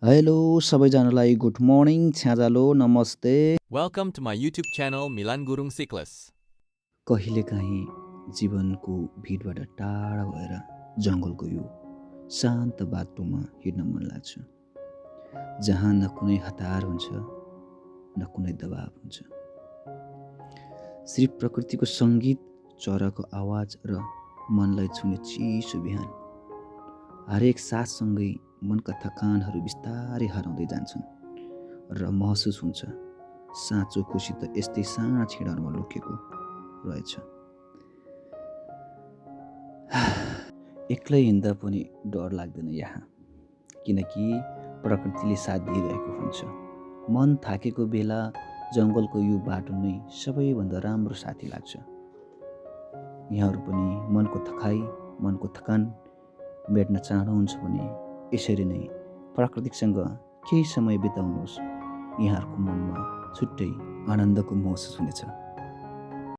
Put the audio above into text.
Hello सबैजनालाई good morning छ्याजालो नमस्ते। Welcome to my YouTube channel Milan Gurung Siklas. कहिलेकाहीँ जीवनको भिडबाट टाढा भएर जङ्गलको यो शान्त बाटोमा हिँड्न मन लाग्छ, जहाँ न कुनै हतार हुन्छ न कुनै दबाब हुन्छ। सिर्फ प्रकृतिको सङ्गीत, चराको आवाज र मनलाई छुने चिसो बिहान। हरेक साससँगै मनका थकानहरू बिस्तारै हराउँदै जान्छन् र महसुस हुन्छ साँचो खुसी त यस्तै साना छिडाहरूमा लुकेको रहेछ। एक्लै हिँड्दा पनि डर लाग्दैन यहाँ, किनकि प्रकृतिले साथ दिइरहेको हुन्छ। मन थाकेको बेला जङ्गलको यो बाटो नै सबैभन्दा राम्रो साथी लाग्छ। यहाँहरू पनि मनको थकान मेट्न चाहनुहुन्छ भने यसरी नै प्राकृतिकसँग केही समय बिताउनुहोस्। यहाँहरूको मनमा छुट्टै आनन्दको महसुस हुनेछ।